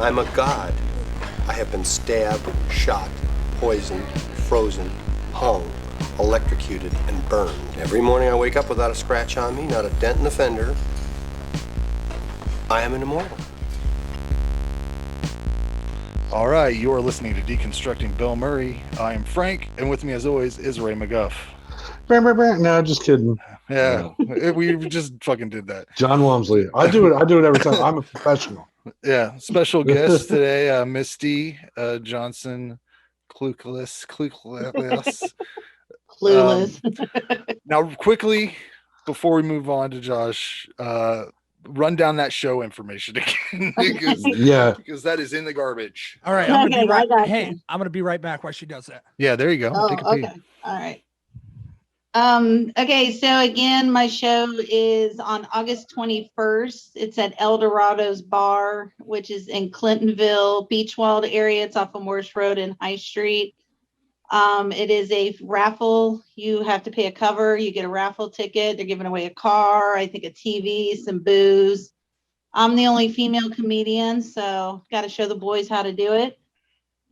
I'm a god. I have been stabbed, shot, poisoned, frozen, hung, electrocuted, and burned. Every morning I wake up without a scratch on me, not a dent in the fender. I am an immortal. All right, you are listening to Deconstructing Bill Murray. I am Frank, and with me as always is Ray McGuff. No, just kidding. Yeah, we just fucking did that. John Walmsley. I do it every time. I'm a professional. Yeah, special guest today, Misty Johnson Clucus. Now, quickly, before we move on to Josh, run down that show information again because that is in the garbage. All right, I'm gonna be right back while she does that. Yeah, there you go. Take a peek. Okay. All right. Okay, so again, my show is on August 21st. It's at Eldorado's Bar, which is in Clintonville, Beachwald area. It's off of Morse Road and High Street. It is a raffle. You have to pay a cover. You get a raffle ticket. They're giving away a car, I think a TV, some booze. I'm the only female comedian, so got to show the boys how to do it.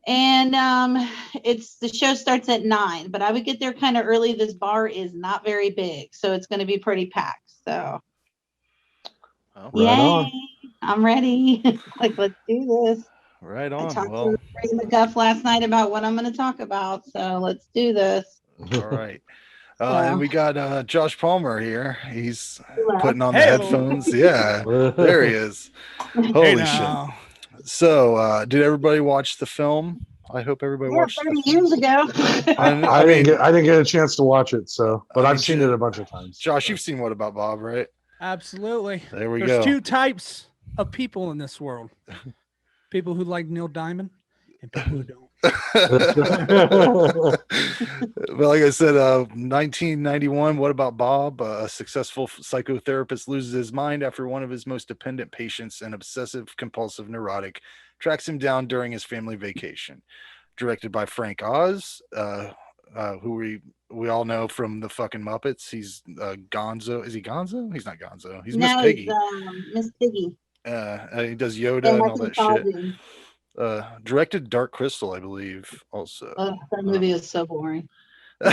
And the show starts at 9, but I would get there kind of early. This bar is not very big, so it's going to be pretty packed. So, yay! I'm ready. Let's do this. Right on. I talked to Ray McGuff last night about what I'm going to talk about, so let's do this. All right. And we got Josh Palmer here. He's putting on the headphones. Yeah, there he is. Holy shit. So, did everybody watch the film? I hope everybody watched 30 years ago. I didn't get a chance to watch it, but I've seen it a bunch of times. Josh, you've seen What About Bob, right? Absolutely. There we go. There's two types of people in this world. People who like Neil Diamond and people who don't. Well, like I said, 1991, What About Bob? A successful psychotherapist loses his mind after one of his most dependent patients, an obsessive compulsive neurotic, tracks him down during his family vacation. Directed by Frank Oz, who we all know from the fucking Muppets. He's Gonzo. Is he Gonzo? He's not Gonzo. He's Miss Piggy. Miss Piggy. He does Yoda and all that shit. Directed Dark Crystal, I believe, also. That movie is so boring. Oh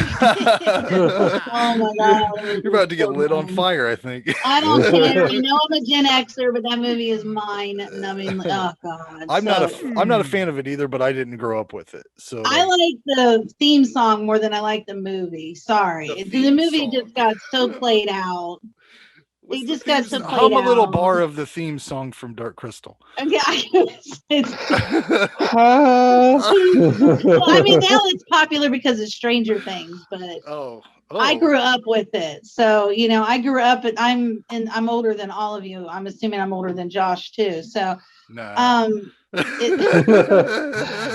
my god! You're about to get lit on fire, I think. I don't care. You know I'm a Gen Xer, but that movie is mine. And I mean, oh god. I'm not a fan of it either, but I didn't grow up with it. So I like the theme song more than I like the movie. Sorry, the movie just got so played out. They just got so played out. Hum a little bar of the theme song from Dark Crystal. Okay, well, I mean, now it's popular because of Stranger Things, but I grew up with it. So, I grew up, and I'm older than all of you. I'm assuming I'm older than Josh too. So, no.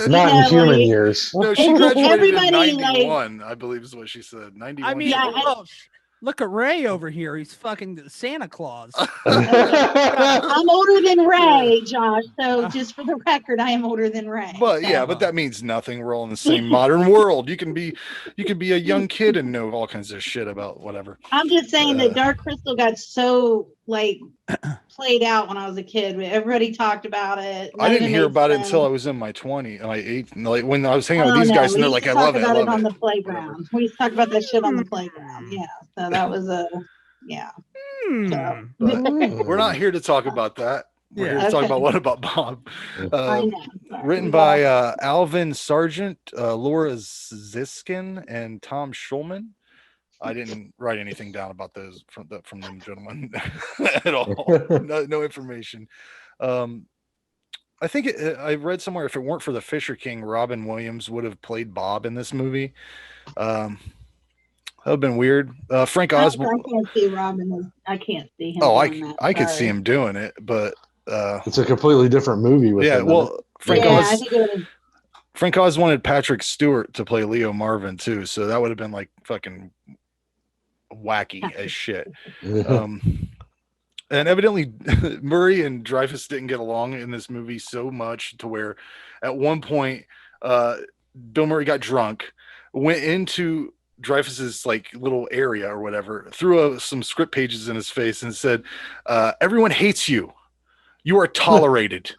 Not in human years. No, she graduated in 91, I believe is what she said. 91. I mean, look at Ray over here. He's fucking Santa Claus. I'm older than Ray, Josh. So just for the record, I am older than Ray. But yeah, but that means nothing. We're all in the same modern world. You can be a young kid and know all kinds of shit about whatever. I'm just saying that Dark Crystal got so played out when I was a kid. Everybody talked about it. I didn't hear about it until I was in my 8th, when I was hanging out with these guys, and they're like, "I love it." I love it on the playground. We used to talk about that shit on the playground. Yeah, so that was So. We're not here to talk about that. We're here to talk about What About Bob? Written by Alvin Sargent, Laura Ziskin, and Tom Schulman. I didn't write anything down about those from them gentlemen at all. No information. I think I read somewhere if it weren't for the Fisher King, Robin Williams would have played Bob in this movie. That would have been weird. Frank Oz. I can't see Robin. I can't see him. Oh, I could see him doing it, but it's a completely different movie. Frank Oz wanted Patrick Stewart to play Leo Marvin too, so that would have been like fucking wacky as shit. And evidently Murray and Dreyfuss didn't get along in this movie so much to where at one point Bill Murray got drunk, went into Dreyfuss's little area or whatever, threw some script pages in his face and said, "Everyone hates you. You are tolerated.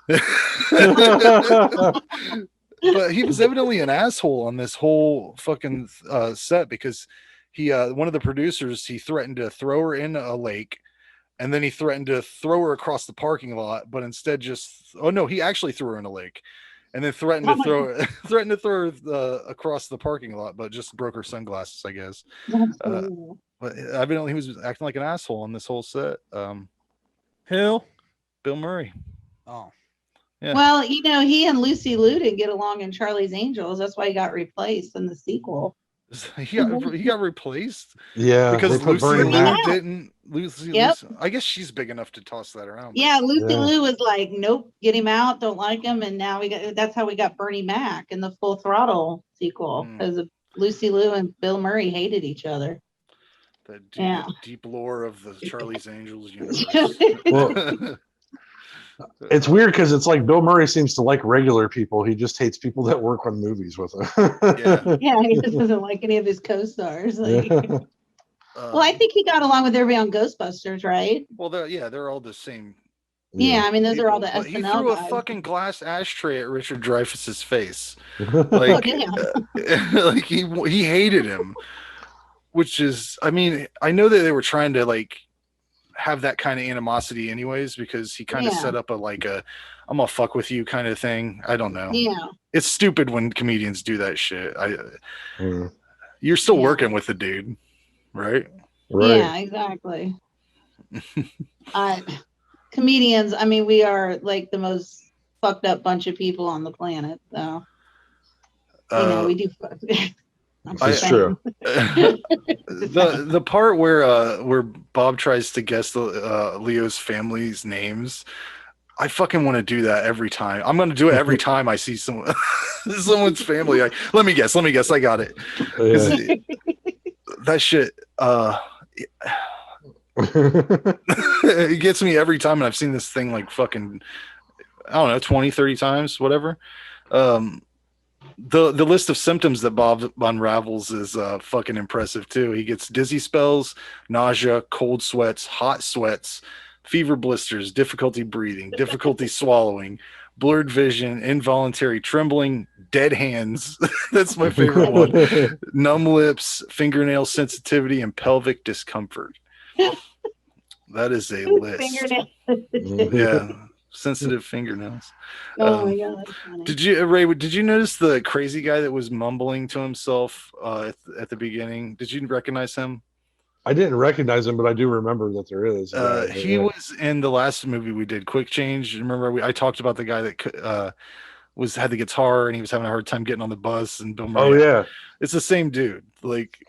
But he was evidently an asshole on this whole fucking set because he one of the producers, he threatened to throw her in a lake, and then he threatened to throw her across the parking lot, but instead he actually threw her in a lake, and then threatened to throw her across the parking lot, but just broke her sunglasses, I guess. But evidently he was acting like an asshole on this whole set. Who? Bill Murray. Oh. Yeah. Well, he and Lucy Liu didn't get along in Charlie's Angels. That's why he got replaced in the sequel. He got replaced. Yeah, because they put Lucy Bernie Liu Mac. didn't. Yep. I guess she's big enough to toss that around. Yeah, Lucy Liu was like, nope, get him out, don't like him, and now that's how we got Bernie Mac in the Full Throttle sequel because Lucy Liu and Bill Murray hated each other. The deep lore of the Charlie's Angels universe. Well, it's weird because it's like Bill Murray seems to like regular people. He just hates people that work on movies with him. Yeah, he just doesn't like any of his co-stars. Well, I think he got along with everybody on Ghostbusters, right? Well, they're all the same. Yeah, I mean, those are all the SNL He threw guys. a fucking glass ashtray at Richard Dreyfuss's face. Like he hated him, which is, I mean, I know that they were trying to like have that kind of animosity anyways, because he kind of set up I'm gonna fuck with you kind of thing. I don't know. Yeah. It's stupid when comedians do that shit. You're still working with the dude, right? Yeah, exactly. Comedians, I mean, we are like the most fucked up bunch of people on the planet. So, we do fuck. It's true. The part where Bob tries to guess Leo's family's names, I fucking want to do that every time. I'm going to do it every time I see someone's family. Let me guess. I got it. That shit. It gets me every time, and I've seen this thing like fucking, I don't know, 20, 30 times, whatever. The list of symptoms that Bob unravels is fucking impressive too. He gets dizzy spells, nausea, cold sweats, hot sweats, fever blisters, difficulty breathing, difficulty swallowing, blurred vision, involuntary trembling, dead hands. That's my favorite one. Numb lips, fingernail sensitivity, and pelvic discomfort. That is a list. Yeah. Sensitive fingernails. Oh my god, that's funny. Did you notice the crazy guy that was mumbling to himself at the beginning? Did you recognize him? I didn't recognize him, but I do remember that there is. He was in the last movie we did, Quick Change. Remember, I talked about the guy that had the guitar and he was having a hard time getting on the bus. And Bill Murray. Oh yeah, it's the same dude. Like,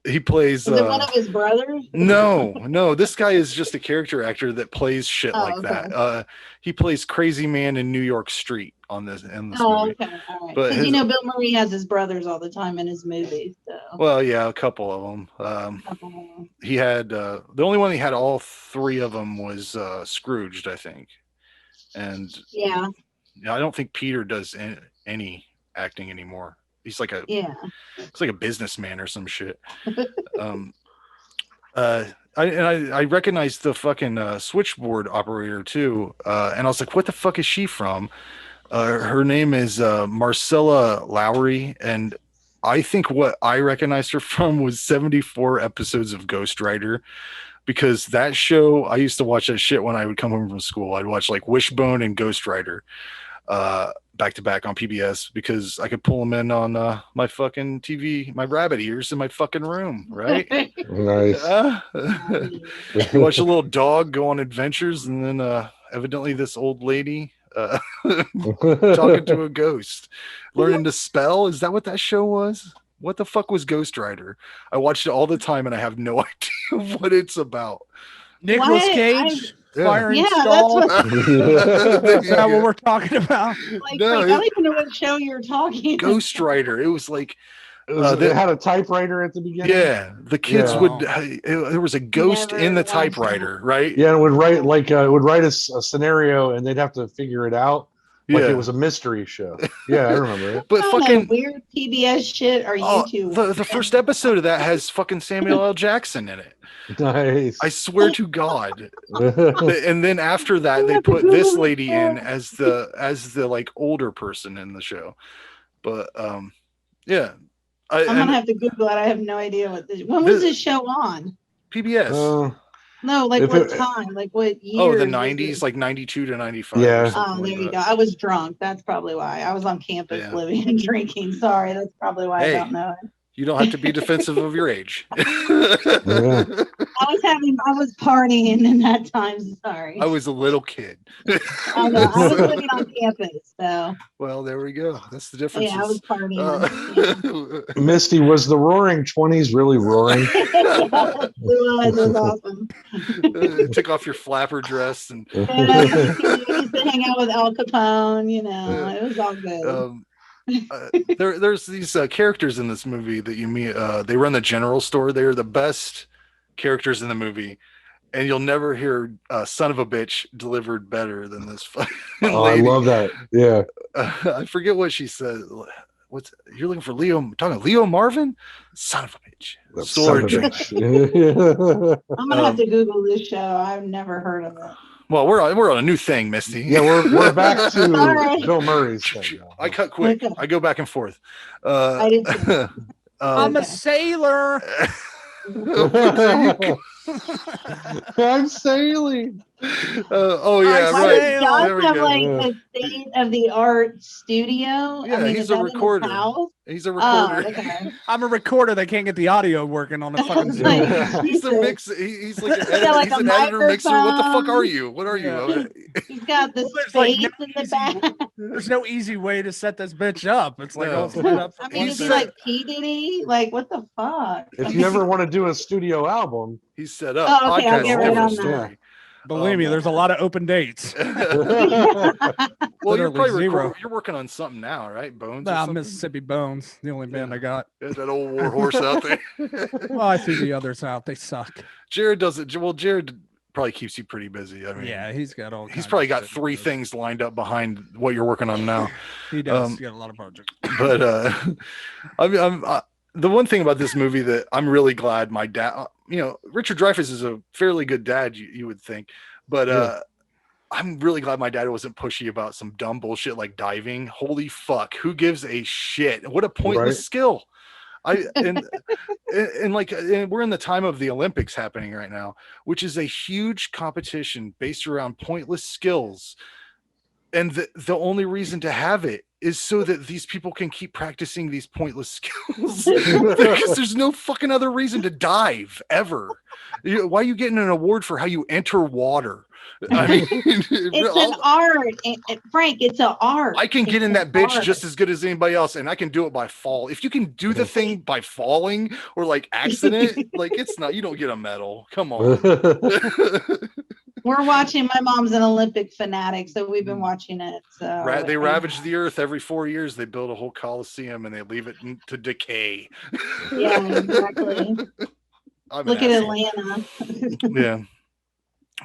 he plays. Is it one of his brothers? No. This guy is just a character actor that plays shit like that. He plays Crazy Man in New York Street in this movie. Okay, all right. But Because Bill Murray has his brothers all the time in his movies. So. Well, yeah, a couple of them. He had the only one he had all three of them was Scrooged, I think. And I don't think Peter does any acting anymore. He's like it's like a businessman or some shit. I recognized the fucking switchboard operator too, and I was like, "What the fuck is she from?" Her name is Marcella Lowry, and I think what I recognized her from was 74 episodes of Ghostwriter, because that show, I used to watch that shit when I would come home from school. I'd watch like Wishbone and Ghostwriter back to back on PBS because I could pull them in on my fucking TV, my rabbit ears in my fucking room, right? Nice. Watch a little dog go on adventures, and then evidently this old lady talking to a ghost, learning to spell. Is that what that show was? What the fuck was Ghostwriter? I watched it all the time, and I have no idea what it's about. Nicolas Cage. Fire That's that what we're talking about? I don't even know what show you're talking about. Ghostwriter. It was like it had a typewriter at the beginning. Yeah, the kids would. There was a ghost in the typewriter, right? Yeah, and it would write a scenario, and they'd have to figure it out. Like Yeah. it was a mystery show. Yeah, I remember it. But What kind of fucking weird PBS shit are you two? the first episode of that has fucking Samuel L. Jackson in it. Nice. I swear to God. And then after that, they put this lady in as the like older person in the show. But yeah. I'm gonna have to Google it. I have no idea when was this show on? PBS. No, like what time? Like what year? The 90s, like 92 to 95. Yeah. Or something There like you that. go. I was drunk. That's probably why. I was on campus living and drinking. Sorry, that's probably why I don't know it. You don't have to be defensive of your age. Yeah. I was partying in that time. Sorry. I was a little kid. I know. I was living on campus, so. Well, there we go. That's the difference. Yeah, I was partying. Misty, was the Roaring 20s really roaring? It was awesome. Took off your flapper dress and You used to hang out with Al Capone. It was all good. There's these characters in this movie that you meet. They run the general store. They're the best characters in the movie, and you'll never hear "son of a bitch" delivered better than this fucking lady. I love that. Yeah. I forget what she said. You're looking for Leo? Talking Leo Marvin? Son of a bitch. Sword. I'm gonna have to Google this show. I've never heard of it. Well, we're on a new thing, Misty. Yeah, we're back to Bill Murray's thing. I cut quick. Okay. I go back and forth. I did too. I'm a sailor. I'm sailing. Oh yeah, right. Does have like a state of the art studio. Yeah, he's a recorder. He's a recorder. Okay. I'm a recorder that can't get the audio working on a fucking Zoom. He's a mix. He's like an editor. He's an editor mixer. What the fuck are you? What are you? He's got the space in the back. There's no easy way to set this bitch up. It's like all set up. I mean, is he like P. Diddy? Like, what the fuck? If you ever want to do a studio album, he's set up. Oh, okay, I'll get right on that. Believe me, there's a lot of open dates. Well, you're probably you're working on something now, right? Bones. Mississippi Bones, the only band I got. There's that old war horse out there. Well, I threw the others out. They suck. Jared does it. Well, Jared probably keeps you pretty busy. I mean, yeah, he's got all. He's probably got 3 things lined up behind what you're working on now. He does. He's got a lot of projects. But the one thing about this movie that I'm really glad my dad, Richard Dreyfuss is a fairly good dad, you would think, but I'm really glad my dad wasn't pushy about some dumb bullshit like diving. Holy fuck, who gives a shit? What a pointless skill. We're in the time of the Olympics happening right now, which is a huge competition based around pointless skills. And the only reason to have it is so that these people can keep practicing these pointless skills because there's no fucking other reason to dive ever. Why are you getting an award for how you enter water? I mean, it's an art, Frank. It's an art. I can get in that bitch just as good as anybody else, and I can do it by fall. If you can do the thing by falling or like accident, like it's not. You don't get a medal. Come on. We're watching. My mom's an Olympic fanatic, so we've been watching it. So they ravage the earth every 4 years. They build a whole coliseum and they leave it to decay. Yeah, exactly. Look at Atlanta. Yeah.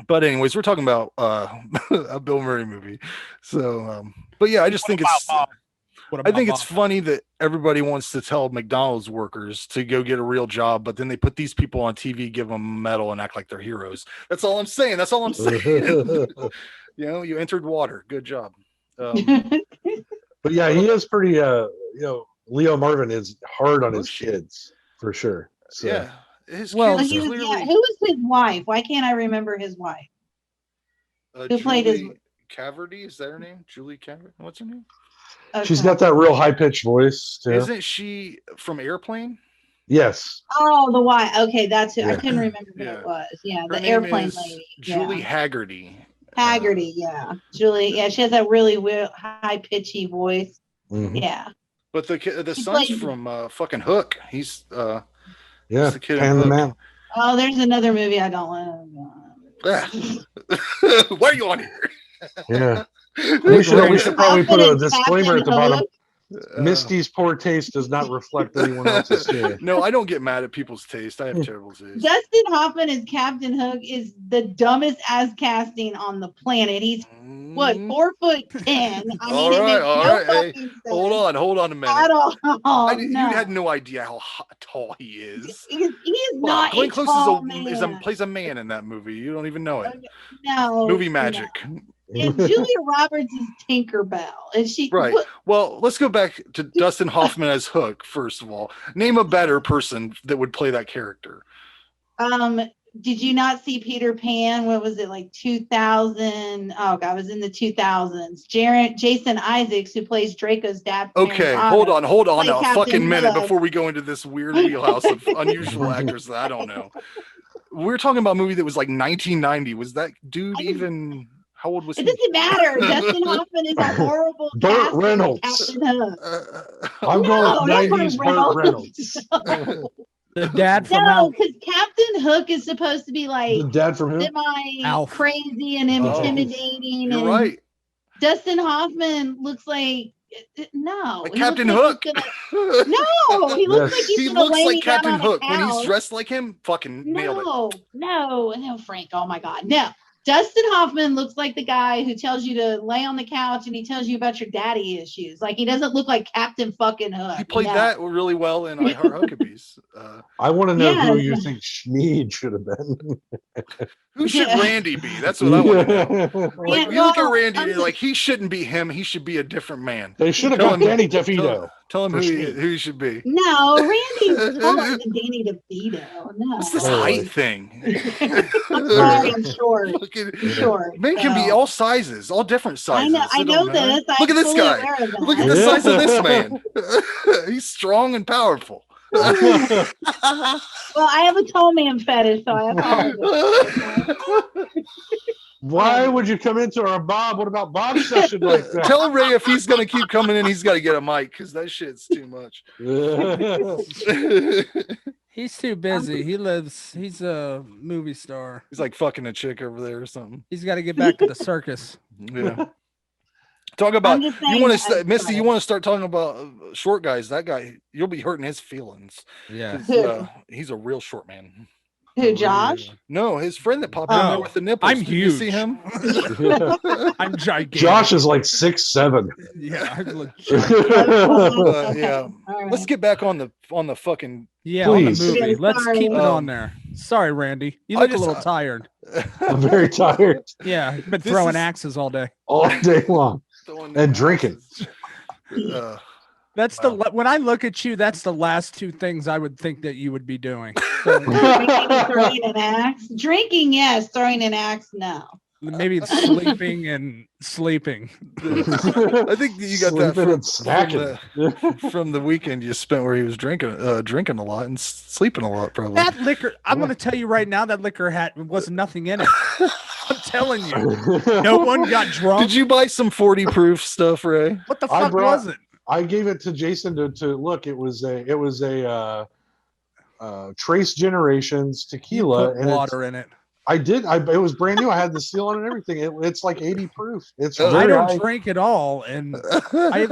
But anyways, we're talking about a Bill Murray movie. So, but yeah, I just think it's funny that everybody wants to tell McDonald's workers to go get a real job, but then they put these people on TV, give them a medal, and act like they're heroes. That's all I'm saying. You entered water. Good job. But yeah, he is pretty. Leo Marvin is hard on his kids for sure. So. Yeah. Who was his wife? Why can't I remember his wife? Who played his Caverdy? Is that her name? Julie Caverdy? What's her name? Okay. She's got that real high pitched voice too. Isn't she from Airplane? Yes. Oh, the wife. Okay, that's who. I couldn't remember who it was. Yeah, her the Airplane lady. Julie Haggerty. Haggerty, yeah. Julie, yeah, she has that really high pitchy voice. Mm-hmm. Yeah. But the son's from fucking Hook. He's yeah, the kid and the man. Oh, there's another movie I don't want. Why are you on here? Yeah, we should probably put a disclaimer at the bottom. Misty's poor taste does not reflect anyone else's here. No, I don't get mad at people's taste. I have terrible taste. Dustin Hoffman as Captain Hook is the dumbest ass casting on the planet. He's what, 4'10". I mean, it makes no fucking sense. Hold on a minute. At all. You had no idea how tall he is. He is not Glenn a Close tall man. plays a man in that movie. You don't even know it. No. Movie magic. No. And Julia Roberts is Tinkerbell. And she right. Well, let's go back to Dustin Hoffman as Hook, first of all. Name a better person that would play that character. Did you not see Peter Pan? What was it, like 2000? Oh God, it was in the 2000s. Jason Isaacs, who plays Draco's dad. Okay, hold on a fucking minute before we go into this weird wheelhouse of unusual actors that I don't know. We're talking about a movie that was like 1990. Was that dude even? How old was he? It doesn't matter. Dustin Hoffman is a horrible Burt Reynolds. Captain Hook. I'm going with 90s Burt Reynolds. The dad from No, because Captain Hook is supposed to be like the dad from who? Semi-crazy and intimidating. You're right. Dustin Hoffman looks like like Captain Hook. No, he looks like he looks like Captain Hook when he's dressed like him. Fucking nailed it. No, Frank. Oh my God, no. Dustin Hoffman looks like the guy who tells you to lay on the couch and he tells you about your daddy issues. Like, he doesn't look like Captain fucking Hook. He played that really well in I Heart Huckabees. I want to know who you think Schmeed should have been. Who should Randy be? That's what I want to know. Like, you look at Randy and you're like, he shouldn't be him. He should be a different man. They should have got Danny DeVito. Tell him who he should be. No, Randy's taller than Danny DeVito. No. What's this height thing? I'm sorry, I'm short. Short. Men can be all sizes, all different sizes. I know this. Look at this guy. Look at the size of this man. He's strong and powerful. Well, I have a tall man fetish, so I apologize. Why would you come into our Bob? What about Bob's session like that? Tell Ray if he's gonna keep coming in, he's got to get a mic because that shit's too much. He's too busy. He's a movie star. He's like fucking a chick over there or something. He's got to get back to the circus. Yeah. Talk about Misty. You want to start talking about short guys? That guy, you'll be hurting his feelings. Yeah, he's a real short man. Who, Josh? No, his friend that popped in there with the nipples. I'm huge. You see him? I'm gigantic. Josh is like 6'7". Yeah, I look yeah. Right. Let's get back on the fucking on the movie. Let's keep it on there. Sorry, Randy. You look a little tired. I'm very tired. Yeah, I've been throwing axes all day. All day long. And drinking. That's when I look at you, that's the last two things I would think that you would be doing. So, throwing an axe. Drinking, yes. Throwing an axe, no. Maybe it's sleeping and sleeping. I think you got that from the weekend you spent where he was drinking a lot and sleeping a lot, probably. That liquor, I'm going to tell you right now, that liquor was nothing in it. I'm telling you. No one got drunk. Did you buy some 40 proof stuff, Ray? What the fuck was it? I gave it to Jason to look. It was a Trace Generations tequila and water in it. I did. It was brand new. I had the seal on it and everything. It's like 80 proof. It's I don't drink at all, and I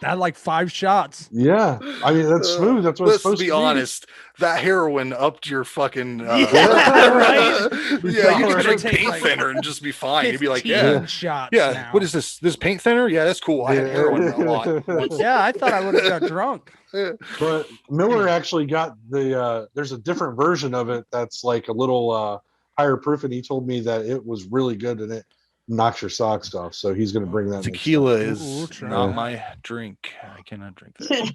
had like 5 shots. Yeah, I mean that's smooth. That's what it's supposed to be. Let's be honest. That heroin upped your fucking. Right? Yeah, you can drink paint thinner and just be fine. You'd be like, shots. Yeah. Now. What is this? This paint thinner? Yeah, that's cool. I had heroin a lot. Yeah, I thought I would have got drunk. But Miller actually got the. There's a different version of it that's like a little. Higher proof, and he told me that it was really good and it knocks your socks off. So he's going to bring that. Tequila is not my drink. I cannot drink that.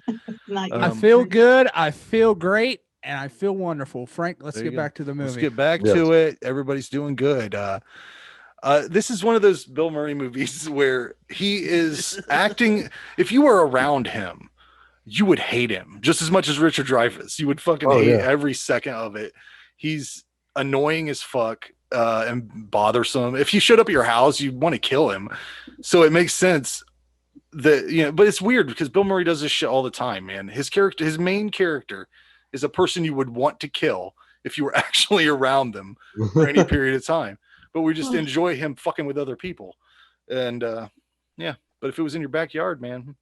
I feel good. I feel great, and I feel wonderful. Frank, let's get back to the movie. Let's get back to it. Everybody's doing good. This is one of those Bill Murray movies where he is acting. If you were around him, you would hate him just as much as Richard Dreyfuss. You would fucking hate every second of it. He's annoying as fuck and bothersome. If he showed up at your house, you'd want to kill him. So it makes sense that, but it's weird because Bill Murray does this shit all the time, man. His main character is a person you would want to kill if you were actually around them for any period of time. But we just enjoy him fucking with other people. And but if it was in your backyard, man,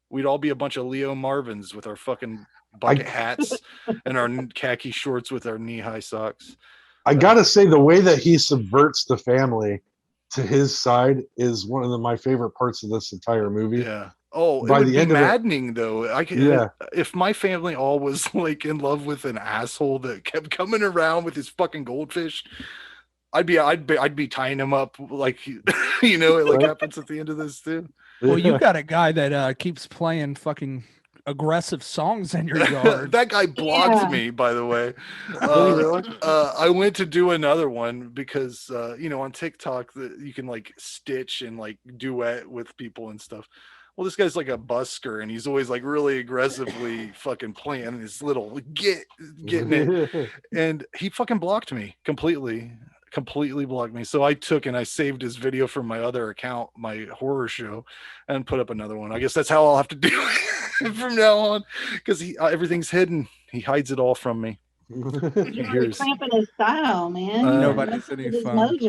we'd all be a bunch of Leo Marvins with our fucking bucket hats and our khaki shorts with our knee-high socks. I gotta say, the way that he subverts the family to his side is one of my favorite parts of this entire movie. Yeah. Oh, By it would the be end of it- maddening though. I could, if my family all was like in love with an asshole that kept coming around with his fucking goldfish, I'd be tying him up like you know it like happens at the end of this too. Well, you got a guy that keeps playing fucking aggressive songs in your yard. That guy blocked me, by the way. I went to do another one because you know, on TikTok you can like stitch and like duet with people and stuff. Well, this guy's like a busker and he's always like really aggressively fucking playing his little getting it. And he fucking blocked me completely blocked me. So I took and I saved his video from my other account, my horror show, and put up another one. I guess that's how I'll have to do it from now on, because everything's hidden. He hides it all from me. You're cramping his style, man. Nobody's any fun.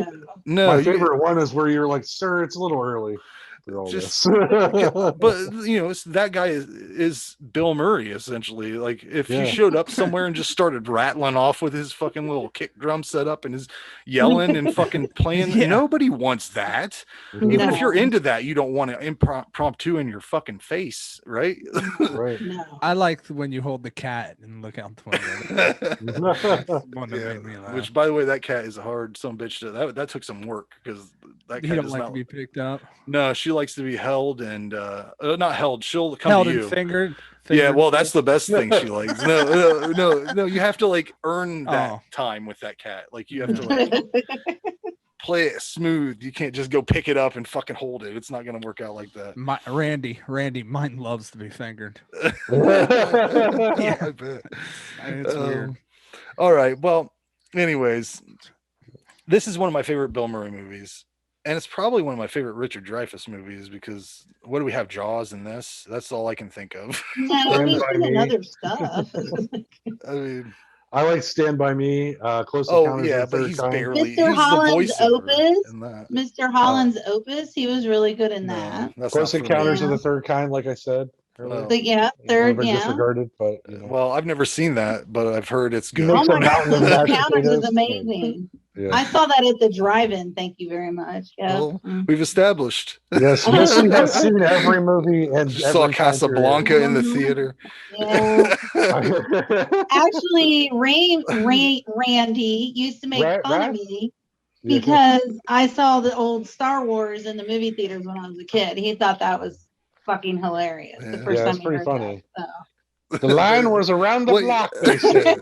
No, my favorite one is where you're like, sir, it's a little early. Just, but you know, that guy is Bill Murray essentially. Like if he showed up somewhere and just started rattling off with his fucking little kick drum set up and his yelling and fucking playing, nobody wants that. Even if you're into that, you don't want to impromptu in your fucking face, right? Right. No. I like when you hold the cat and look out the window. Which, by the way, that cat is a hard son of a bitch. That took some work because that cat You don't does like not to be picked up. No, she likes to be held and not held. She'll come held to you. And fingered. Yeah, well, that's the best thing she likes. No. You have to like earn that time with that cat. Like you have to like play it smooth. You can't just go pick it up and fucking hold it. It's not gonna work out like that. Randy, mine loves to be fingered. Yeah, I bet. It's weird. All right. Well, anyways, this is one of my favorite Bill Murray movies. And it's probably one of my favorite Richard Dreyfuss movies because what do we have? Jaws in this? That's all I can think of. No, he's doing other stuff. I mean, I like Stand By Me, Close Encounters oh yeah, of the but Third he's Kind. barely. Mr. He's Holland's the voiceover Opus. in that. Mr. Holland's Opus. He was really good in that. That's Close not for Encounters me. of the Third Kind, like I said. Well, But yeah, third, Never yeah. disregarded, but you know. Well, I've never seen that, but I've heard it's good. Makes Oh a my God, mountain of Close mashed Encounters is potatoes. amazing. Yeah. I saw that at the drive-in. Thank you very much. Yeah. Well, we've established. Yes, Misty has seen every movie and Saw every time period. Casablanca in the theater. Yeah. Actually, Randy used to make fun of me because I saw the old Star Wars in the movie theaters when I was a kid. He thought that was fucking hilarious. The first time it's he pretty heard funny. that, so. The line was around the block, they said.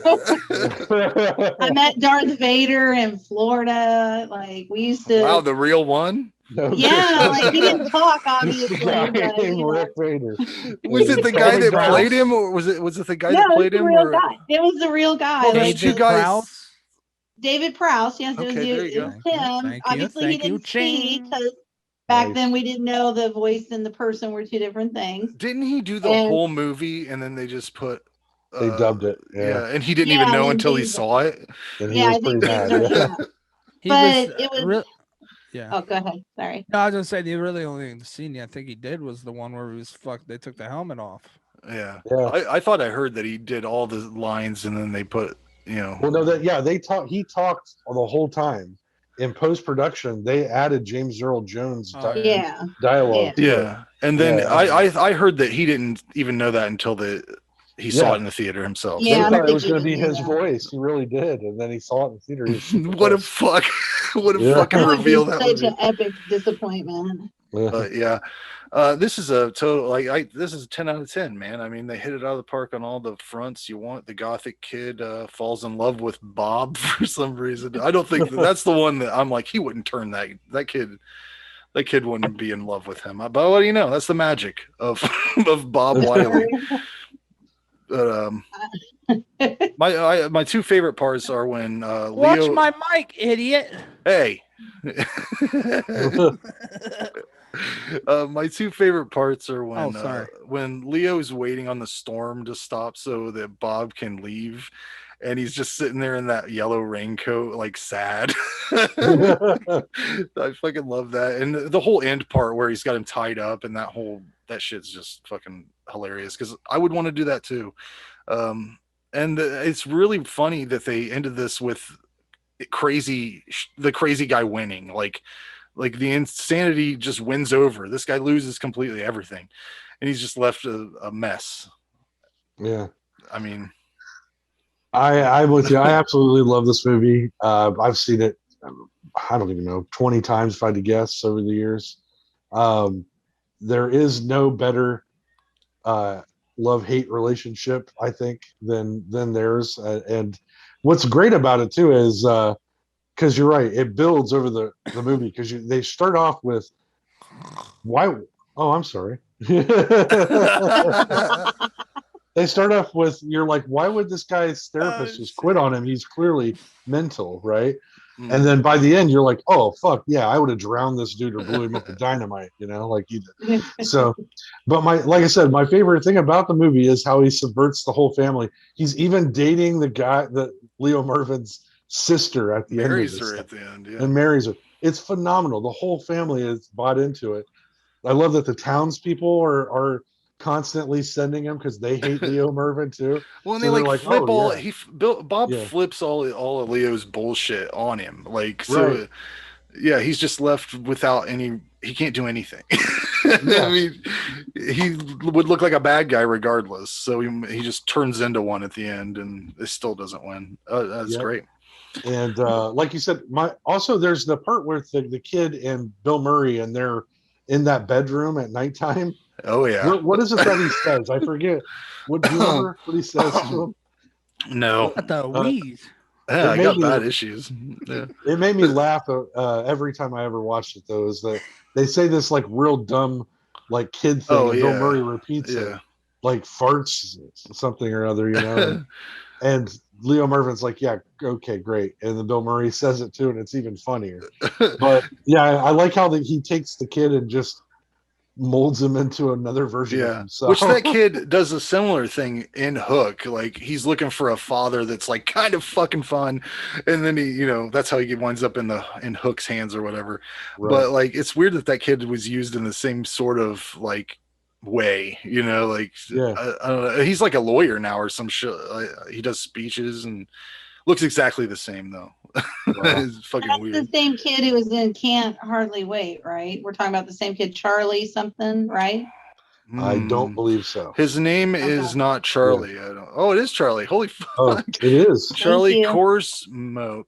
I met Darth Vader in Florida. Like we used to. Wow, the real one? Yeah, like he didn't talk obviously. Guy But, named you know. Rick Vader. Was it the guy that played him, or was it the guy that No, played it was him? the real Or... guy. It was the real guy. Well, like, those two guys. David Prowse, yes, it was, Okay, there you it was go. him. Thank you, Obviously, he thank you, didn't speak Ching. because back Nice. then we didn't know the voice and the person were two different things. Didn't he do the And- whole movie and then they just put They dubbed it. yeah, and he didn't Yeah, even know and until he these- saw it. And he Yeah, was I pretty think mad. these are, Yeah. yeah. He But it was. yeah. Oh, go ahead. Sorry. No, I was gonna say the really only scene I think he did was the one where he was fucked. They took the helmet off. Yeah. Yeah. I thought I heard that he did all the lines and then they put, you know. Well, no, they talked. He talked the whole time. In post production, they added James Earl Jones Yeah. dialogue. to it. Yeah. And then Yeah. I heard that he didn't even know that until he saw Yeah. it in the theater himself. They Yeah, I don't thought it was think going to he be knew his that. voice. He really did, and then he saw it in the theater. He was super What a pissed. fuck. What a Yeah. fucking That would reveal be that would such be. an epic disappointment. Yeah. But yeah, this is a total this is a 10 out of 10, man. I mean, they hit it out of the park on all the fronts you want. The gothic kid falls in love with Bob for some reason. I don't think that's the one that I'm like, he wouldn't turn that kid wouldn't be in love with him. But what do you know? That's the magic of of Bob Wiley. But my two favorite parts are when Watch Leo. my mic, idiot. Hey. My two favorite parts are when Leo's waiting on the storm to stop so that Bob can leave, and he's just sitting there in that yellow raincoat, like sad. I fucking love that. And the whole end part where he's got him tied up and that shit's just fucking hilarious, because I would want to do that too. And it's really funny that they ended this with the crazy guy winning. Like the insanity just wins over. This guy loses completely everything, and he's just left a mess. Yeah. I mean, I'm with you. I absolutely love this movie. I've seen it, I don't even know, 20 times if I had to guess over the years. There is no better love-hate relationship, I think, than theirs. And what's great about it too is because you're right, it builds over the movie, because they start off with why. Oh, I'm sorry. They start off with, you're like, why would this guy's therapist just quit on him? He's clearly mental, right? And then by the end, you're like, oh, fuck, yeah, I would have drowned this dude or blew him up with dynamite, like he did. So, but like I said, my favorite thing about the movie is how he subverts the whole family. He's even dating Leo Mervin's sister at the end of this. At the end, yeah. And marries her. It's phenomenal. The whole family is bought into it. I love that the townspeople are constantly sending him because they hate Leo Mervin too. Well, and so they like flip all. Yeah. Bob flips all of Leo's bullshit on him. Like, so, right. Yeah, he's just left without any. He can't do anything. I mean, he would look like a bad guy regardless. So he just turns into one at the end, and it still doesn't win. That's great. And like you said, also there's the part where the kid and Bill Murray, and they're in that bedroom at nighttime. Oh yeah. What is it that he says? I forget. Do you remember what he says to him? No. What the wheeze? Yeah, I got bad issues. Yeah. It made me laugh every time I ever watched it. Though, is that they say this like real dumb like kid thing, and Bill Murray repeats it like farts something or other, and Leo Mervin's like, yeah, okay, great, and then Bill Murray says it too, and it's even funnier. But yeah, I like how he takes the kid and just molds him into another version of himself. Which that kid does a similar thing in Hook. Like, he's looking for a father that's like kind of fucking fun, and then he, that's how he winds up in Hook's hands or whatever. Right. But like, it's weird that kid was used in the same sort of like way, like I don't know. He's like a lawyer now or some shit. He does speeches and looks exactly the same though. Wow. It's fucking weird. The same kid who was in Can't Hardly Wait, right? We're talking about the same kid, Charlie something, right? I don't believe so. His name is not Charlie. Yeah. Oh, it is Charlie. Holy fuck. Oh, it is. Charlie Corsmo.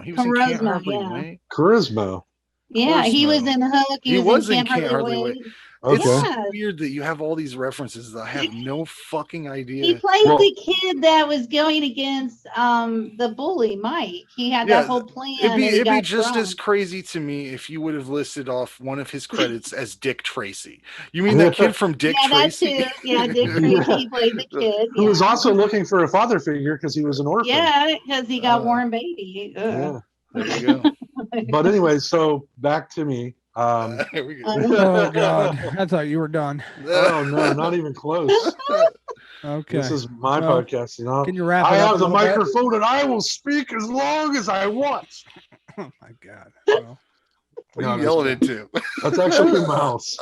He was in Can't Hardly Wait. Corsmo. Yeah, he was in Hook. He was in Can't Hardly Wait. Okay. It's weird that you have all these references that I have no fucking idea. He played the kid that was going against the bully, Mike. He had that whole plan. It'd be just as crazy to me if you would have listed off one of his credits as Dick Tracy. You mean that kid from Dick Tracy? That too. Yeah, Dick Tracy. He played the kid. Who was also looking for a father figure because he was an orphan. Yeah, because he got Warren Beatty. Yeah. There you go. But anyway, so back to me. Here we go. Oh God, I thought you were done. Oh no, not even close. Okay, this is my podcast. Can you wrap it up? I have the microphone and I will speak as long as I want. Oh my God. Well, what are you yelling into? That's actually a mouse.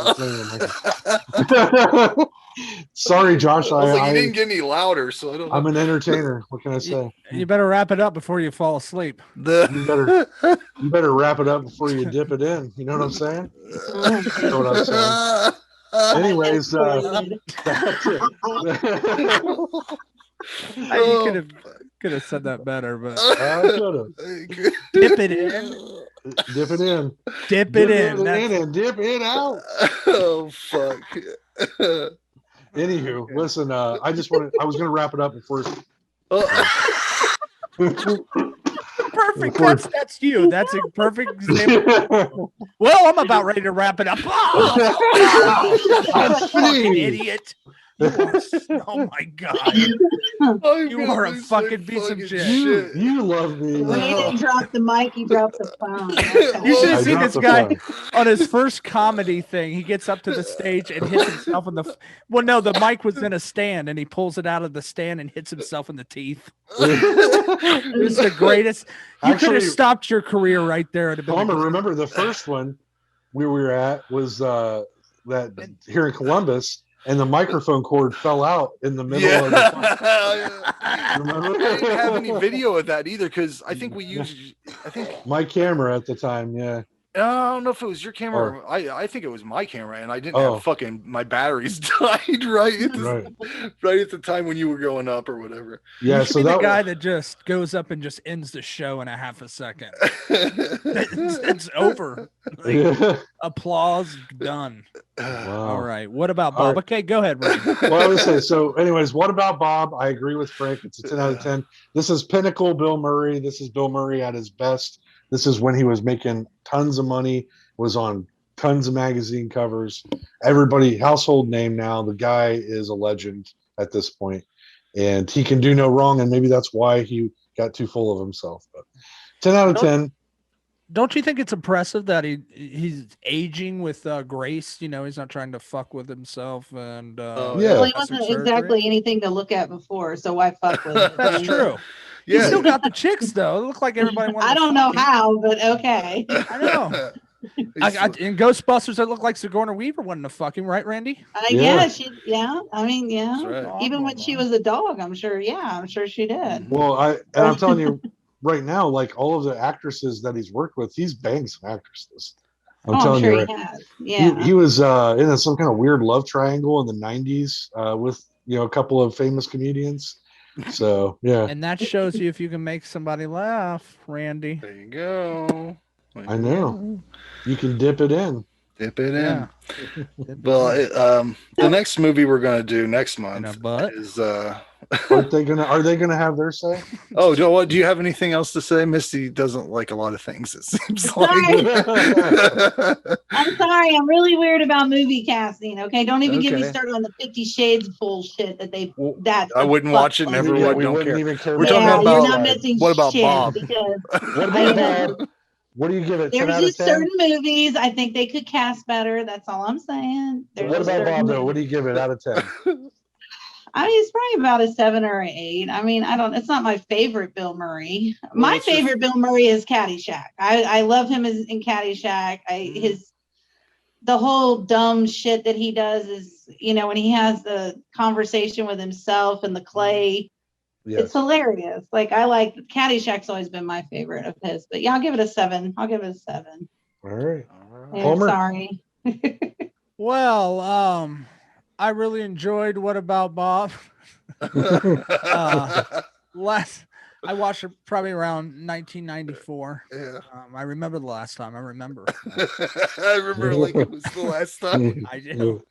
Sorry, Josh. You didn't get any louder, so I don't know. I'm an entertainer. What can I say? You better wrap it up before you fall asleep. You better wrap it up before you dip it in. You know what I'm saying? You know what I'm saying? Anyways, that's it. You could have said that better, but I could have. Dip it in. Dip it in. Dip it in. And dip it out. Oh fuck. Anywho, listen, I was going to wrap it up before. Perfect. That's you. That's a perfect example. Well, I'm about ready to wrap it up. Oh, fucking idiot. Oh my god. You are a fucking piece of shit. You love me. He didn't drop the mic, he dropped the phone. You should I have seen dropped this the guy phone. on his first comedy thing. He gets up to the stage and hits himself in the. Well, no, the mic was in a stand, and he pulls it out of the stand and hits himself in the teeth. It was the greatest. You could have Actually, stopped your career right there. Palmer, remember the first one where we were at was that here in Columbus, and the microphone cord fell out in the middle of the Remember? I didn't have any video of that either because I think we used my camera at the time. Yeah. I don't know if it was your camera. Or I think it was my camera, and I didn't have fucking my batteries died right at the time when you were going up or whatever. Yeah, so that guy that just goes up and just ends the show in a half a second. it's over. Like, applause done. Wow. All right. What about Bob? Right. Okay, go ahead, Ray. Well, I would say so. Anyways, what about Bob? I agree with Frank. It's a 10 out of 10. This is pinnacle Bill Murray. This is Bill Murray at his best. This is when he was making tons of money, was on tons of magazine covers. Everybody, household name now. The guy is a legend at this point, and he can do no wrong. And maybe that's why he got too full of himself. But 10 out of 10. Don't you think it's impressive that he's aging with grace? You know, he's not trying to fuck with himself. And well, he wasn't exactly anything to look at before, so why fuck with it? That's true. Yeah. He still got the chicks though. It looked like everybody wanted. I don't know how, but okay. I know. In Ghostbusters, it looked like Sigourney Weaver wanted to fuck him, right, Randy? Yeah. I mean, yeah. Right. Even when she was a dog, I'm sure she did. Well, I'm telling you right now, like all of the actresses that he's worked with, he's banged some actresses. I'm telling you, he has. Yeah. He was in some kind of weird love triangle in the 90s with a couple of famous comedians. So yeah, and that shows you if you can make somebody laugh, Randy. There you go. I know. You can dip it in. Dip it in. Well, the next movie we're gonna do next month is Are they gonna have their say? Oh, Joe, do you have anything else to say? Misty doesn't like a lot of things, it seems like. I'm sorry, I'm really weird about movie casting. Okay, don't even get me started on the 50 Shades bullshit I wouldn't watch it. Never would. We don't wouldn't care. even care. We're talking about you're not missing what about shit Bob? What about Bob? What do you give it? There's just certain movies I think they could cast better. That's all I'm saying. What about Bob though? What do you give it out of 10? I mean, it's probably about a 7 or an 8. I mean, it's not my favorite Bill Murray. My favorite Bill Murray is Caddyshack. I love him in Caddyshack. The whole dumb shit that he does is, when he has the conversation with himself and the clay, it's hilarious. Like, I like Caddyshack's always been my favorite of his, but yeah, I'll give it a 7. All right. Yeah, sorry. Well, I really enjoyed What About Bob? I watched it probably around 1994. Yeah. I remember the last time. I remember like it was the last time. I do.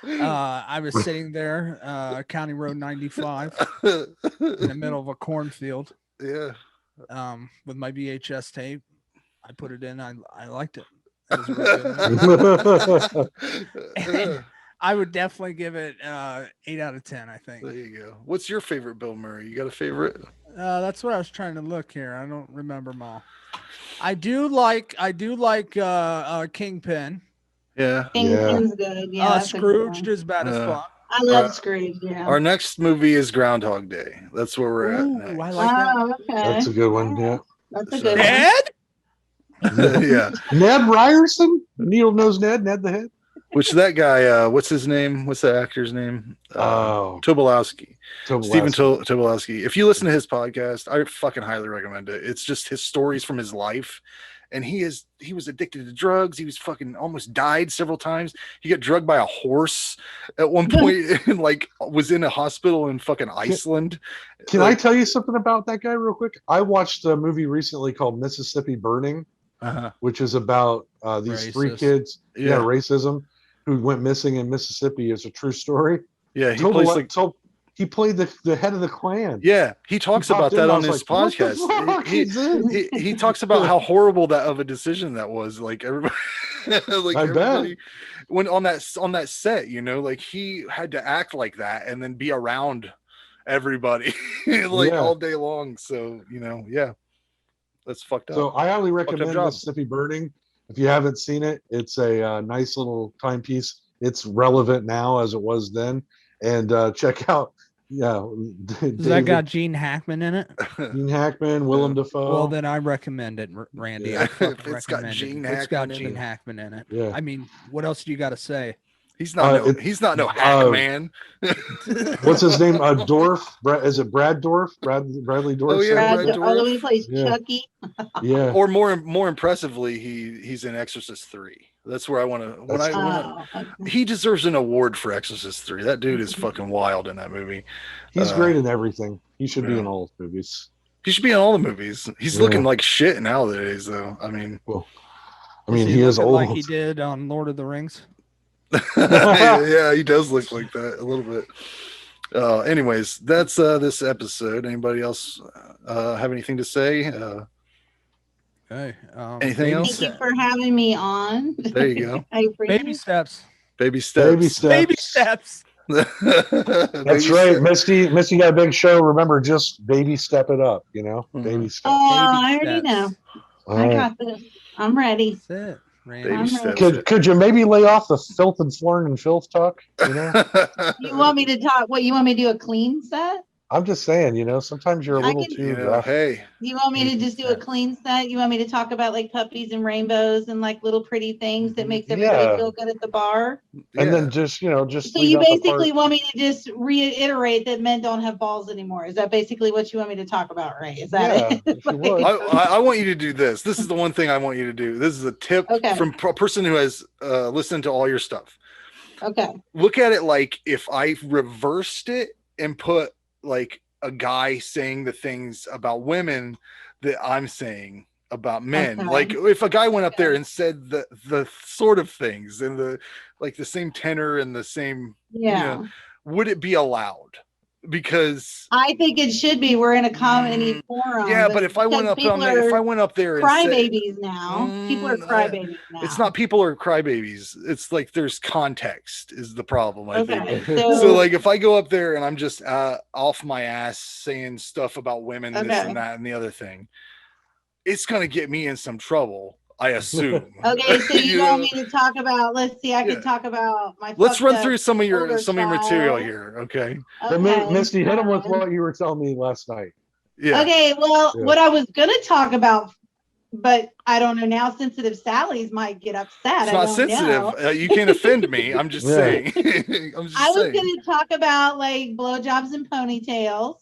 I was sitting there, County Road 95, in the middle of a cornfield. Yeah. With my VHS tape. I put it in. I liked it. It was really good. I would definitely give it 8 out of 10, I think. There you go. What's your favorite Bill Murray? You got a favorite? That's what I was trying to look here. I don't remember them all. I do like Kingpin. Yeah. Kingpin's good. Yeah. Scrooged is bad as fuck. I love Scrooge. Yeah. Our next movie is Groundhog Day. That's where we're at next. I like that. Okay. That's a good one. Yeah. That's a good Ned? Yeah. Ned Ryerson? Neil knows Ned the Head? Which that guy, what's his name? What's that actor's name? Tobolowsky. Stephen Tobolowsky. If you listen to his podcast, I fucking highly recommend it. It's just his stories from his life. And he was addicted to drugs. He was fucking almost died several times. He got drugged by a horse at one point and was in a hospital in fucking Iceland. Can I tell you something about that guy real quick? I watched a movie recently called Mississippi Burning, which is about these three kids. Yeah, racism. Who went missing in Mississippi is a true story. Yeah, he played the head of the Klan. Yeah, he talks about that on his podcast. He talks about how horrible that of a decision that was. Like everybody, Like I everybody when on that set, you know, like he had to act like that and then be around everybody like all day long. So, you know, that's fucked up. So I highly recommend job. Mississippi Burning. If you haven't seen it, it's a nice little timepiece. It's relevant now as it was then. And check out, Does that got Gene Hackman in it? Gene Hackman, Willem Dafoe. Well, then I recommend it, Randy. Yeah. I fucking It's got recommend Gene it. It's got Hackman in Gene it. Hackman in it. Yeah. I mean, what else do you got to say? He's not no hack man. What's his name? Dorf. Is it Brad Dorf? Bradley Dorf. Oh yeah, Brad Oh, Dorf. he plays Chucky. Yeah. Or more impressively, he's in Exorcist 3. That's where I want to. He deserves an award for Exorcist 3. That dude is fucking wild in that movie. He's great in everything. He should be in all the movies. He should be in all the movies. He's looking like shit nowadays, though. I mean, he is old. Like he did on Lord of the Rings. Yeah, he does look like that a little bit. Anyways, that's this episode. Anybody else have anything to say? Okay. Anything else? Thank you for having me on. There you go. I appreciate Baby it. steps. Baby steps. Baby steps. Baby steps. That's right. Misty got a big show. Remember, just baby step it up, you know? Baby steps. Oh, Baby I already steps. know. All I right. got this. I'm ready. That's it. Randy. Baby steps. Could you maybe lay off the filth and flooring and filth talk? You know? You want me to talk? What, you want me to do a clean set? I'm just saying, you know, sometimes you're a little too rough. Hey, You want me to just do a clean set? You want me to talk about like puppies and rainbows and like little pretty things that makes everybody feel good at the bar? And then just, you know, just So leave you out the basically part- want me to just reiterate that men don't have balls anymore. Is that basically what you want me to talk about, right? Is that it? if you would. I want you to do this. This is the one thing I want you to do. This is a tip from a person who has listened to all your stuff. Okay. Look at it like if I reversed it and put like a guy saying the things about women that I'm saying about men. Okay. Like if a guy went up there and said the sort of things and the like the same tenor and the same, you know, would it be allowed? Because I think it should be. We're in a comedy forum. Yeah, but if I went up on there, if I went up there and crybabies now, people are crybabies now. It's not people are crybabies. It's like there's context is the problem. I think. So, So like if I go up there and I'm just off my ass saying stuff about women, this and that and the other thing, it's gonna get me in some trouble. I assume. Okay, so you want me to talk about? Let's see. I can talk about my. Let's run through some of older your material child. here. Okay. Misty, hit him with what you were telling me last night. Yeah. Okay. Well, what I was gonna talk about, but I don't know now. Sensitive Sally's might get upset. It's not sensitive. You can't offend me. I'm just saying. I was gonna talk about like blowjobs and ponytails.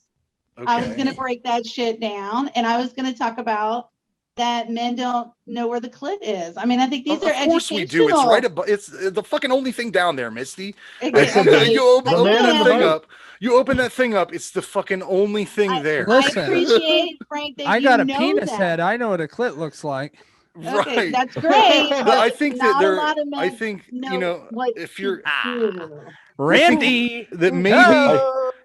Okay. I was gonna break that shit down, and I was gonna talk about that men don't know where the clit is. I mean, I think these are educational. Of course we do. It's right above. It's the fucking only thing down there, Misty. Okay. You open that thing up. You open that thing up. It's the fucking only thing there. Listen, I appreciate, Frank, that I got you a know penis that. head. I know what a clit looks like. Okay, Right. that's great. But I think that not a lot of men I think you know what if you're to do. Randy, that maybe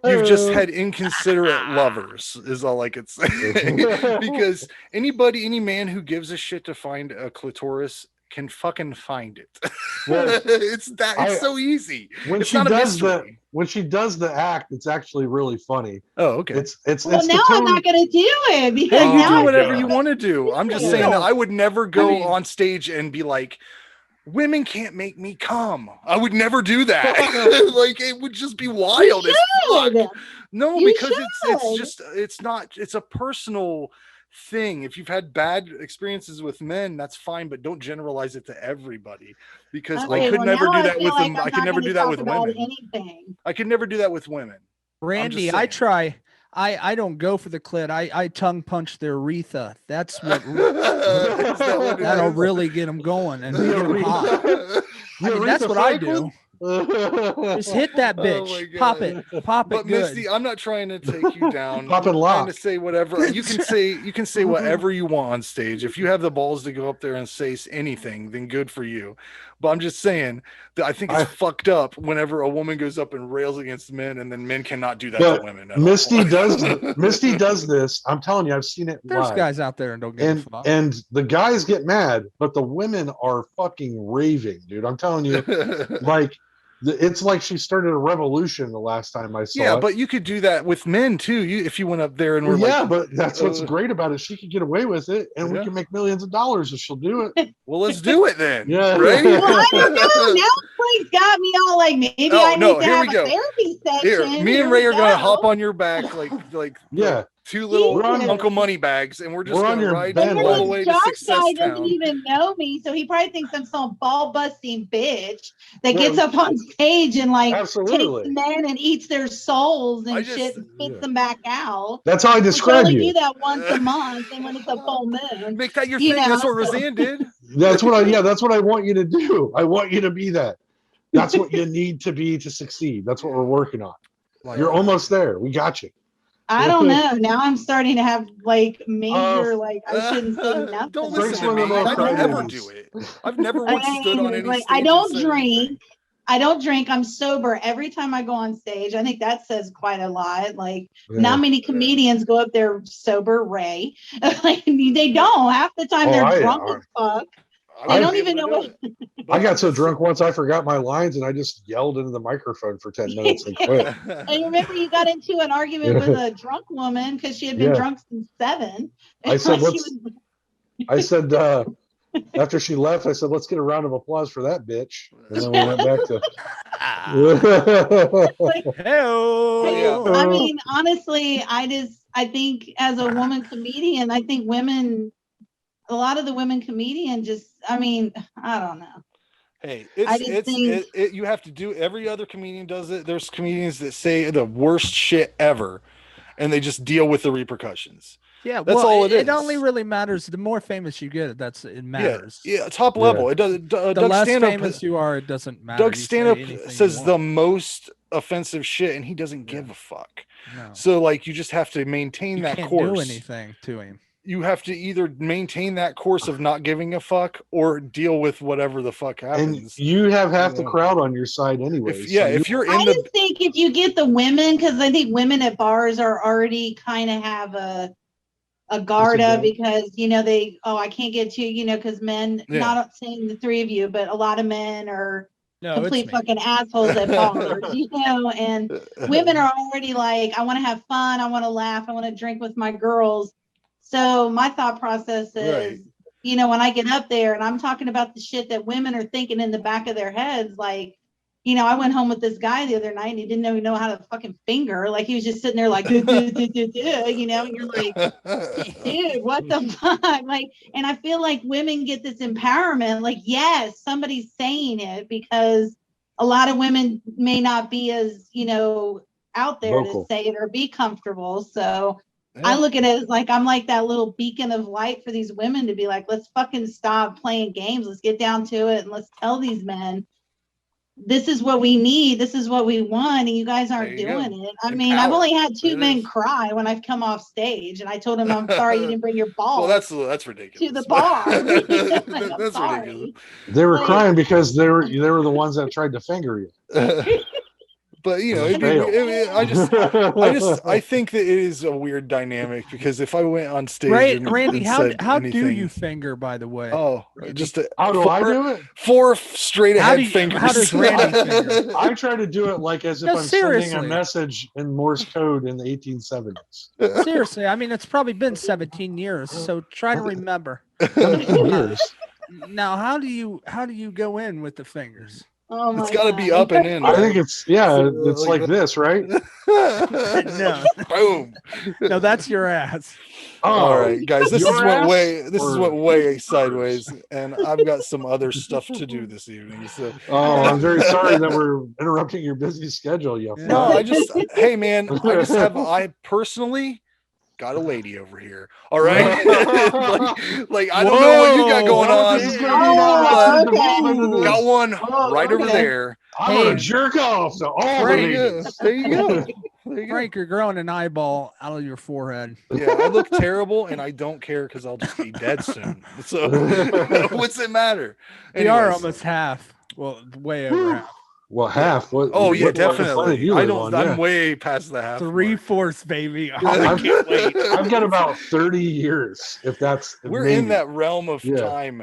you've just had inconsiderate lovers is all I could say. Because any man who gives a shit to find a clitoris can fucking find it. It's so easy. When it's she not a does mystery. when she does the act, it's actually really funny. Oh, okay. It's Well, it's now the I'm tone. not going to do it because You now do I whatever feel you want to do. I'm just Yeah. saying that I would never go mean- on stage and be like, women can't make me come. I would never do that. Like it would just be wild as fuck. should. No, You because should. it's a personal thing. If you've had bad experiences with men, that's fine, but don't generalize it to everybody. Because Okay, I could well, never now do I that feel with like them. I'm I could not never gonna do that talk with about women. anything. I could never do that with women. Randy, saying. I try. I don't go for the clit. I tongue punch their urethra. That's what Is that what it that'll is? really get them going and get them hot. I mean, that's what I do. Just hit that bitch. Oh my Pop God. it. Pop it But good. Misty, I'm not trying to take you down. Pop and I'm lock. trying to say whatever. You can say whatever you want on stage. If you have the balls to go up there and say anything, then good for you. But I'm just saying that I think it's fucked up whenever a woman goes up and rails against men, and then men cannot do that to women. Misty all. Misty does this. I'm telling you, I've seen it There's live. guys out there and don't give a fuck. And the guys get mad, but the women are fucking raving, dude. I'm telling you, like it's like she started a revolution the last time I saw it. Yeah, but you could do that with men too. If you went up there and were but that's what's great about it. She could get away with it, and we can make millions of dollars if she'll do it. Well, let's do it then. Yeah, right. Well, I don't know. Now Frank's got me all like, maybe I need to have a therapy session. Here, me and Ray are gonna hop on your back like yeah. Two little Jesus. Uncle Money bags, and we're just We're on gonna your ride bed. you all the way to Josh Success guy Town. doesn't even know me, so he probably thinks I'm some ball busting bitch that gets up on stage and like Absolutely. takes men and eats their souls and I just- shit and spits them back out. That's how I We describe only you. do that once a month, and when it's a full moon. Make that your You thing. know, That's what so- Roseanne did. That's what I want you to do. I want you to be that. That's what you need to be to succeed. That's what we're working on. You're almost there. We got you. I don't know. Now I'm starting to have like major like I shouldn't say nothing. Don't Frank's listen to one of me. the I don't ever crybabies. do it. I've never once stood on any Like, stage. I don't and said drink. anything. I don't drink. I'm sober every time I go on stage. I think that says quite a lot. Like, Yeah. not many comedians go up there sober, Ray. Like, they don't. Half the time they're drunk as fuck. They don't even know what. I got so drunk once I forgot my lines and I just yelled into the microphone for 10 minutes and quit. And remember, you got into an argument with a drunk woman because she had been drunk since 7. I said, Like, after she left, I said, let's get a round of applause for that bitch. And then we went back to. Hell. I mean, honestly, I think as a woman comedian, I think a lot of the women comedians I don't know. Hey, you have to do. Every other comedian does it. There's comedians that say the worst shit ever, and they just deal with the repercussions. Yeah, that's all it is. It only really matters. The more famous you get, it matters. Yeah, top level. It does. The Doug less Stanhope, famous you are, it doesn't matter. Doug Stanhope says the most offensive shit, and he doesn't give a fuck. No. So like, you just have to maintain that can't course. do anything to him. You have to either maintain that course of not giving a fuck or deal with whatever the fuck happens. And you have half the crowd on your side anyway. If you're in I just think if you get the women, because I think women at bars are already kind of have a guard up because I can't get to because men, not saying the three of you, but a lot of men are complete fucking assholes at bars, and women are already like, I want to have fun, I want to laugh, I want to drink with my girls. So my thought process is, when I get up there and I'm talking about the shit that women are thinking in the back of their heads, like, I went home with this guy the other night and he didn't even know how to fucking finger. Like, he was just sitting there like, and you're like, dude, what the fuck? Like, and I feel like women get this empowerment. Like, yes, somebody's saying it because a lot of women may not be as, out there to say it or be comfortable. So I look at it as like, I'm like that little beacon of light for these women to be like, let's fucking stop playing games. Let's get down to it. And let's tell these men, this is what we need. This is what we want. And you guys aren't doing it. I mean, I've only had 2 men cry when I've come off stage and I told them, I'm sorry you didn't bring your balls. Well, that's ridiculous. To the bar. Like, that's ridiculous. They were crying because they were the ones that tried to finger you. But I think that it is a weird dynamic because if I went on stage, Randy, how do you finger, by the way? Oh, just how do I do it? 4 straight ahead fingers. How does Randy finger? I try to do it like as if I'm sending a message in Morse code in the 1870s. Seriously, I mean, it's probably been 17 years, so try to remember. 17 years. Now, how do you go in with the fingers? Oh my it's got to be up and in. I think it's like this, right? No. Boom. No, that's your ass. All right, guys, this went way sideways, and I've got some other stuff to do this evening. So, I'm very sorry that we're interrupting your busy schedule. No, hey man, I personally got a lady over here. All right. like I don't know what you got going on. This is gonna be not okay. Got one right over okay. there. I'm gonna jerk off to all the There you go. ladies. There you go. There you go. Frank, you're growing an eyeball out of your forehead. Yeah, I look terrible and I don't care because I'll just be dead soon. So what's it matter? We are Anyways. almost half. Well, way over half. Well, half. What? Oh yeah, what planet definitely. you I live don't. on, I'm yeah. way past the half. mark. 3/4, baby. Oh, Yeah. I can't wait. I've got about 30 years, if that's. We're maybe. in that realm of Yeah. time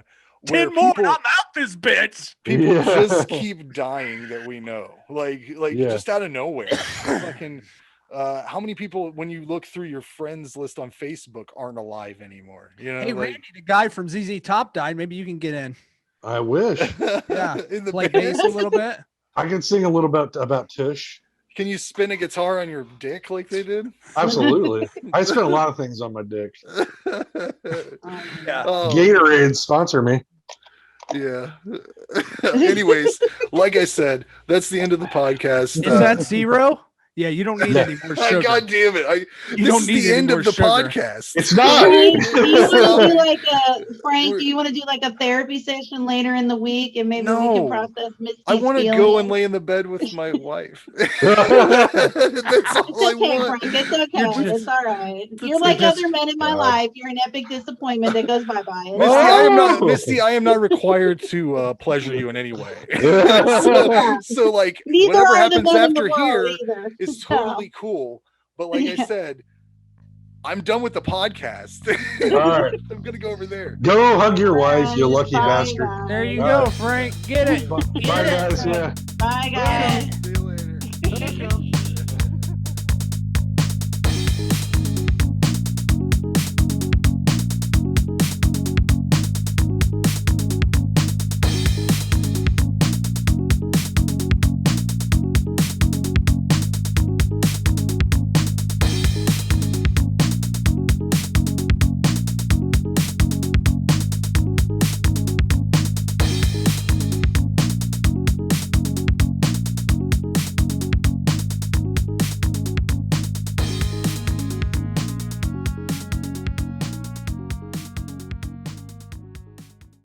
where 10 more, people, I'm out this bitch. people Yeah. just keep dying that we know, like Yeah. just out of nowhere. Fucking, how many people, when you look through your friends list on Facebook, aren't alive anymore? You know, Hey, like, Randy, the guy from ZZ Top died. Maybe you can get in. I wish Yeah. in the Play band. bass a little bit. I could sing a little bit about Tush. Can you spin a guitar on your dick like they did? Absolutely. I spent a lot of things on my dick. Yeah. Oh, Gatorade sponsor me. yeah. Anyways, like I said, that's the end of the podcast. Is that zero? Yeah, you don't need any more sugar. God damn it! You This don't is need the any end more of the sugar. podcast. It's not. Frank, do you want to Stop do it. like a Frank? Do you want to do like a therapy session later in the week, and maybe we No. can process Misty's I want to feelings? go and lay in the bed with my wife. That's all It's I okay, want. Frank. It's okay. It's all right. You're like other men in my life. You're an epic disappointment that goes bye bye. Misty, I am not required to pleasure you in any way. so like Neither whatever are the happens men in the after world here either. is No. totally cool. But like I said, I'm done with the podcast. All right. I'm gonna go over there. Go hug your wife, you lucky Bye, bastard. guys. There you All go, right. Frank. Get it. Bye, Get it. guys. Yeah. Bye, guys. See you later.